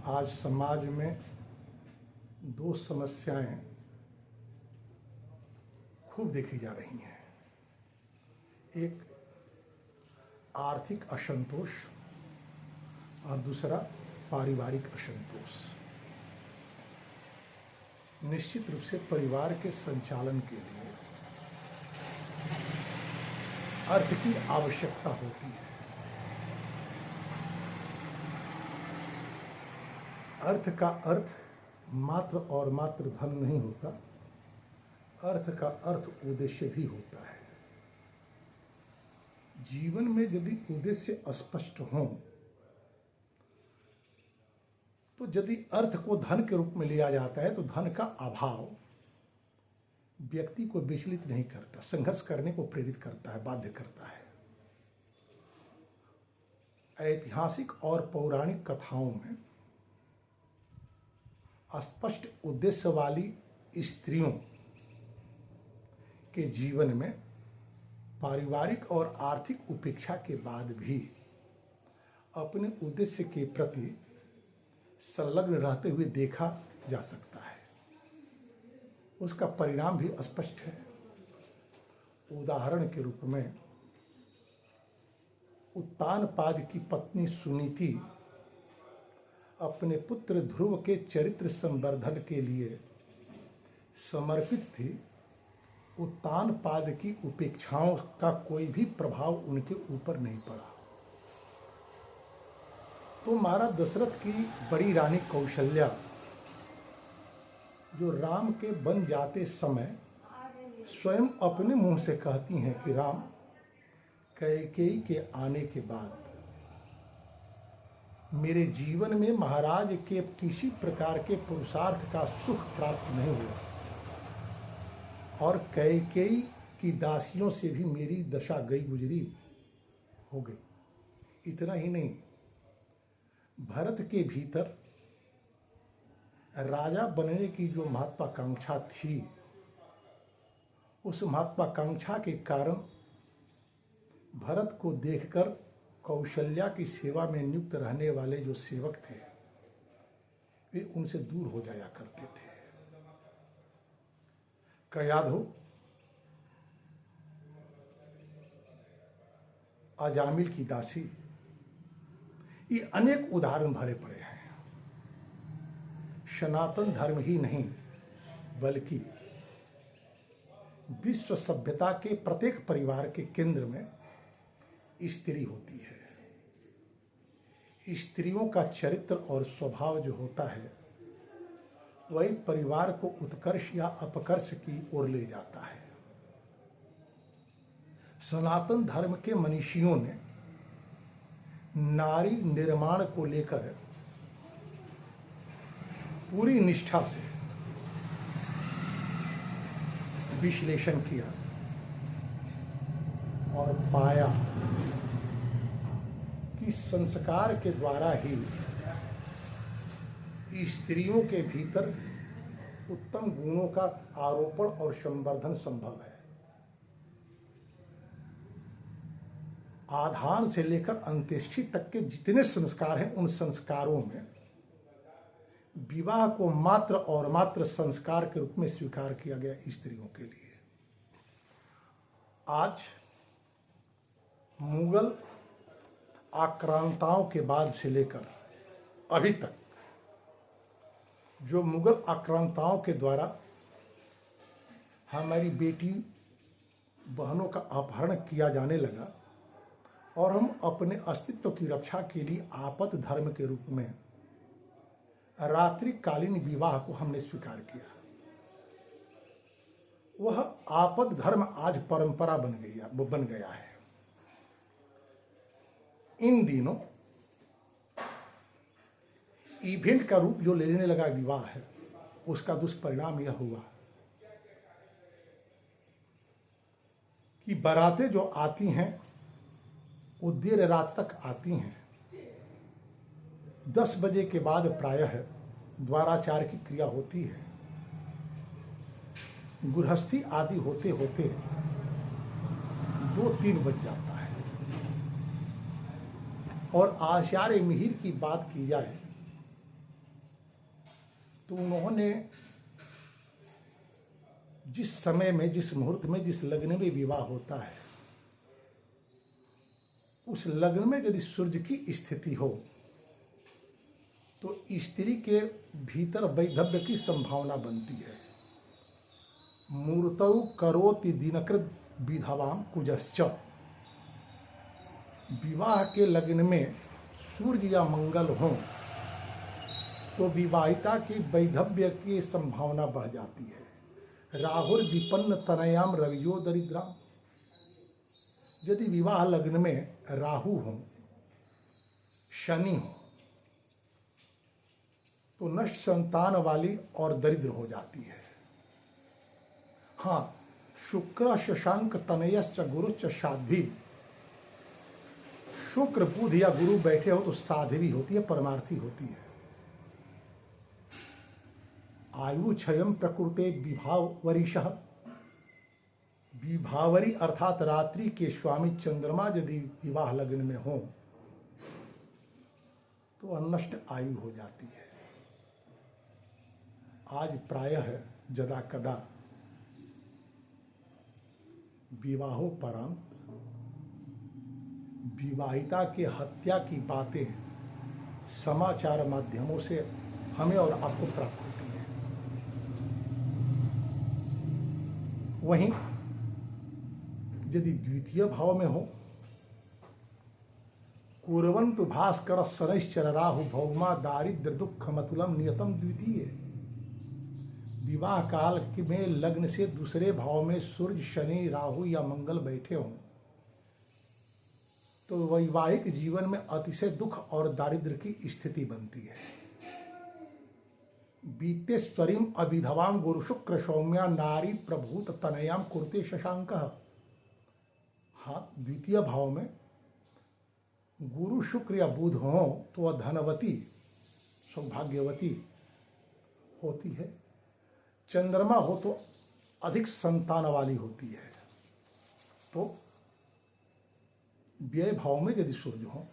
आज समाज में दो समस्याएं खूब देखी जा रही हैं। एक आर्थिक असंतोष और दूसरा पारिवारिक असंतोष। निश्चित रूप से परिवार के संचालन के लिए अर्थ की आवश्यकता होती है। अर्थ का अर्थ मात्र और मात्र धन नहीं होता, अर्थ का अर्थ उद्देश्य भी होता है। जीवन में यदि उद्देश्य अस्पष्ट हों तो यदि अर्थ को धन के रूप में लिया जाता है तो धन का अभाव व्यक्ति को विचलित नहीं करता, संघर्ष करने को प्रेरित करता है, बाध्य करता है। ऐतिहासिक और पौराणिक कथाओं में स्पष्ट उद्देश्य वाली स्त्रियों के जीवन में पारिवारिक और आर्थिक उपेक्षा के बाद भी अपने उद्देश्य के प्रति संलग्न रहते हुए देखा जा सकता है। उसका परिणाम भी स्पष्ट है। उदाहरण के रूप में उत्तानपाद की पत्नी सुनीति अपने पुत्र ध्रुव के चरित्र संवर्धन के लिए समर्पित थी। उत्तानपाद की उपेक्षाओं का कोई भी प्रभाव उनके ऊपर नहीं पड़ा। तो महाराज दशरथ की बड़ी रानी कौशल्या जो राम के बन जाते समय स्वयं अपने मुंह से कहती हैं कि राम, कैकेयी के आने के बाद मेरे जीवन में महाराज के किसी प्रकार के पुरुषार्थ का सुख प्राप्त नहीं हुआ और कैकेयी की दासियों से भी मेरी दशा गई गुजरी हो गई। इतना ही नहीं, भरत के भीतर राजा बनने की जो महत्वाकांक्षा थी, उस महत्वाकांक्षा के कारण भरत को देखकर कौशल्या की सेवा में नियुक्त रहने वाले जो सेवक थे वे उनसे दूर हो जाया करते थे। क्या याद हो, अजामिल की दासी, ये अनेक उदाहरण भरे पड़े हैं। सनातन धर्म ही नहीं बल्कि विश्व सभ्यता के प्रत्येक परिवार के केंद्र में स्त्री होती है। स्त्रियों का चरित्र और स्वभाव जो होता है वही परिवार को उत्कर्ष या अपकर्ष की ओर ले जाता है। सनातन धर्म के मनीषियों ने नारी निर्माण को लेकर पूरी निष्ठा से विश्लेषण किया और पाया कि संस्कार के द्वारा ही स्त्रियों के भीतर उत्तम गुणों का आरोपण और संवर्धन संभव है। आधान से लेकर अंत्येष्टि तक के जितने संस्कार हैं, उन संस्कारों में विवाह को मात्र और मात्र संस्कार के रूप में स्वीकार किया गया स्त्रियों के लिए। आज मुगल आक्रांताओं के बाद से लेकर अभी तक जो मुगल आक्रांताओं के द्वारा हमारी बेटी बहनों का अपहरण किया जाने लगा और हम अपने अस्तित्व की रक्षा के लिए आपद धर्म के रूप में रात्रिकालीन विवाह को हमने स्वीकार किया। वह आपद धर्म आज परंपरा बन गया है। इन दिनों इवेंट का रूप जो लेने लगा विवाह है, उसका दुष्परिणाम यह हुआ कि बारातें जो आती हैं वो देर रात तक आती हैं। 10 बजे के बाद प्रायः द्वाराचार की क्रिया होती है। गृहस्थी आदि होते होते 2-3 बज जाता है। और आचार्य मिहिर की बात की जाए तो उन्होंने जिस समय में, जिस मुहूर्त में, जिस लग्न में विवाह होता है, उस लग्न में यदि सूर्य की स्थिति हो तो स्त्री के भीतर वैधव्य की संभावना बनती है। मूर्तौ करोति दिनकृत विधवाम कुजश्च। विवाह के लग्न में सूर्य या मंगल हो तो विवाहिता की वैधव्य की संभावना बढ़ जाती है। राहुल विपन्न तनयाम रवियो दरिद्राम। यदि विवाह लग्न में राहु हो, शनि हो, तो नष्ट संतान वाली और दरिद्र हो जाती है। हाँ, शुक्र शशांक तनयश्च गुरुश्च साध्वी। शुक्र बुध या गुरु बैठे हो तो साध्वी होती है, परमार्थी होती है। आयु क्षयम प्रकृते विभावरीशः। विभावरी अर्थात रात्रि के स्वामी चंद्रमा यदि विवाह लग्न में हो तो अनष्ट आयु हो जाती है। आज प्रायः जदा कदा विवाहोपरांत विवाहिता की हत्या की बातें समाचार माध्यमों से हमें और आपको प्राप्त होती हैं। वहीं यदि द्वितीय भाव में हो, कुर्वन्तु भास्कर शनैश्चर राहु भौमा दारिद्र दुख मतुलम नियतम द्वितीय। विवाह काल में लग्न से दूसरे भाव में सूर्य, शनि, राहु या मंगल बैठे हों तो वैवाहिक जीवन में अतिशय दुख और दारिद्र्य की स्थिति बनती है। बीतेश्वरीम अविधवाम गुरु शुक्र सौम्या नारी प्रभूत तनयाम कुरुते शशांक। हाँ, द्वितीय भाव में गुरु शुक्र या बुध हो तो वह धनवती, सौभाग्यवती होती है। चंद्रमा हो तो अधिक संतान वाली होती है। तो व्यय भाव में यदि सूर्य हो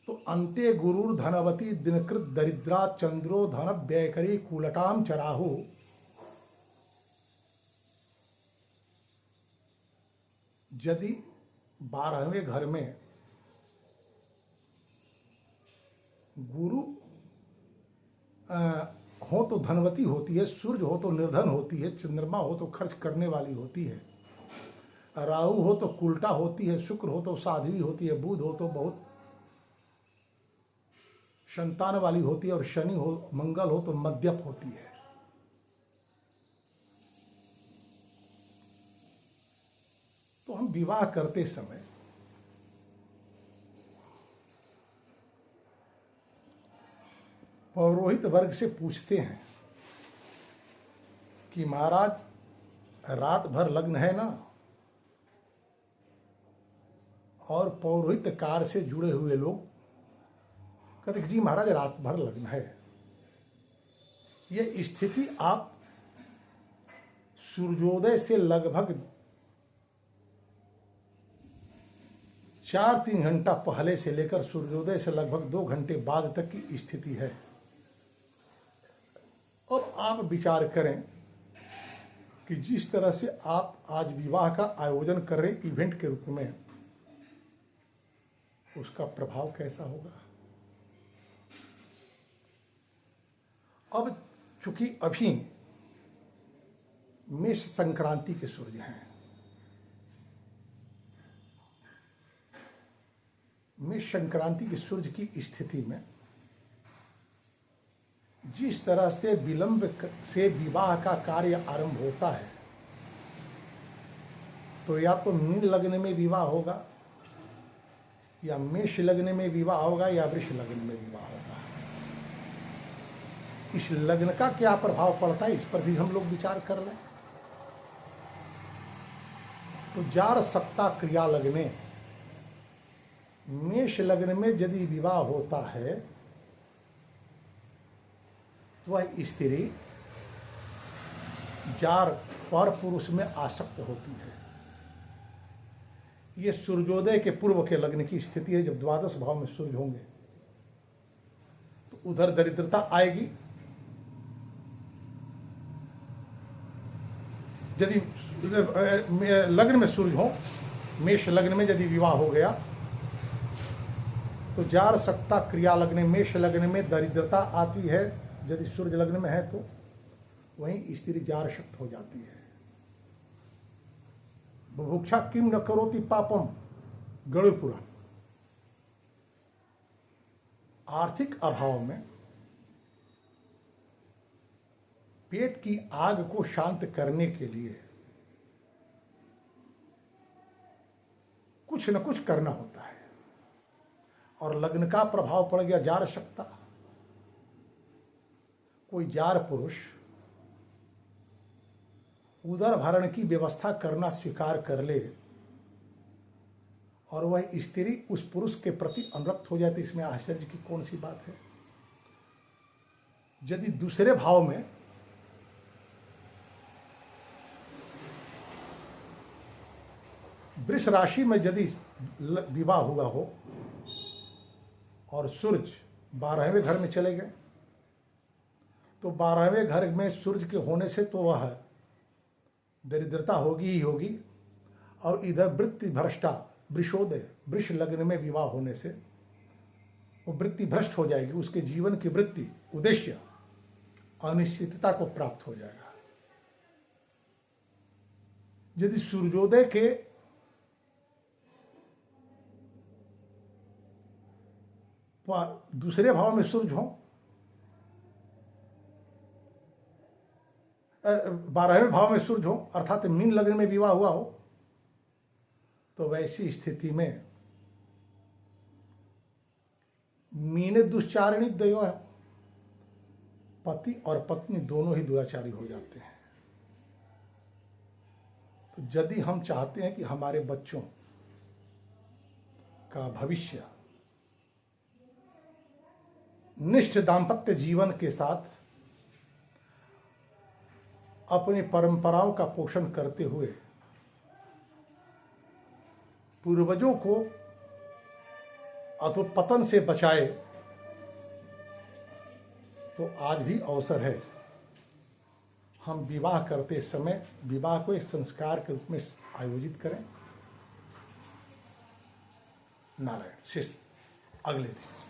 तो अंते गुरुर धनवती दिनकृत दरिद्रा चंद्रो धन व्ययकरी कूलटाम चराहु। यदि 12वें घर में गुरु हो तो धनवती होती है, सूर्य हो तो निर्धन होती है, चंद्रमा हो तो खर्च करने वाली होती है, राहु हो तो कुलटा होती है, शुक्र हो तो साध्वी होती है, बुध हो तो बहुत संतान वाली होती है और शनि हो, मंगल हो तो मध्यप होती है। तो हम विवाह करते समय पौरोहित वर्ग से पूछते हैं कि महाराज रात भर लग्न है ना, और पौरोहित कार्य से जुड़े हुए लोग कहते जी महाराज रात भर लग्न है। यह स्थिति आप सूर्योदय से लगभग 4-3 घंटा पहले से लेकर सूर्योदय से लगभग 2 घंटे बाद तक की स्थिति है। अब आप विचार करें कि जिस तरह से आप आज विवाह का आयोजन कर रहे इवेंट के रूप में, उसका प्रभाव कैसा होगा। अब चूंकि अभी मेष संक्रांति के सूर्य हैं, मेष संक्रांति के सूर्य की स्थिति में जिस तरह से विलंब से विवाह का कार्य आरंभ होता है, तो या तो मीन लग्न में विवाह होगा, या मेष लग्न में विवाह होगा, या वृष लग्न में विवाह होगा। इस लग्न का क्या प्रभाव पड़ता है, इस पर भी हम लोग विचार कर लें। तो जार सप्ताह क्रिया लग्ने, मेष लग्न में यदि विवाह होता है तो वह स्त्री जार पर पुरुष में आसक्त होती है। ये सूर्योदय के पूर्व के लग्न की स्थिति है। जब द्वादश भाव में सूर्य होंगे तो उधर दरिद्रता आएगी यदि लग्न में सूर्य हो, मेष लग्न में यदि विवाह हो गया तो जार सकता क्रिया लग्न, मेष लग्न में दरिद्रता आती है। यदि सूर्य लग्न में है तो वहीं स्त्री जार शक्त हो जाती है। बुभुक्षा किम न करोति पापम, गरुड़ पुराण। आर्थिक अभाव में पेट की आग को शांत करने के लिए कुछ न कुछ करना होता है, और लग्न का प्रभाव पड़ गया जार शक्ता। कोई जार पुरुष उदर भरण की व्यवस्था करना स्वीकार कर ले और वह स्त्री उस पुरुष के प्रति अनुरक्त हो जाए तो इसमें आश्चर्य की कौन सी बात है। यदि दूसरे भाव में वृष राशि में यदि विवाह हुआ हो और सूर्य 12वें घर में चले गए तो 12वें घर में सूर्य के होने से तो वह दरिद्रता होगी ही होगी, और इधर वृत्ति भ्रष्टा वृषोदय, वृष लग्न में विवाह होने से वो वृत्ति भ्रष्ट हो जाएगी, उसके जीवन की वृत्ति उद्देश्य अनिश्चितता को प्राप्त हो जाएगा। यदि सूर्योदय के दूसरे भाव में सूर्य हो, 12वें भाव में सूर्य हो, अर्थात मीन लग्न में विवाह हुआ हो, तो वैसी स्थिति में मीन दुश्चारिणी द्वयो है, पति और पत्नी दोनों ही दुराचारी हो जाते हैं। तो यदि हम चाहते हैं कि हमारे बच्चों का भविष्य निष्ठ दाम्पत्य जीवन के साथ अपनी परंपराओं का पोषण करते हुए पूर्वजों को अधोपतन से बचाए, तो आज भी अवसर है। हम विवाह करते समय विवाह को एक संस्कार के रूप में आयोजित करें। नारायण। शेष अगले दिन।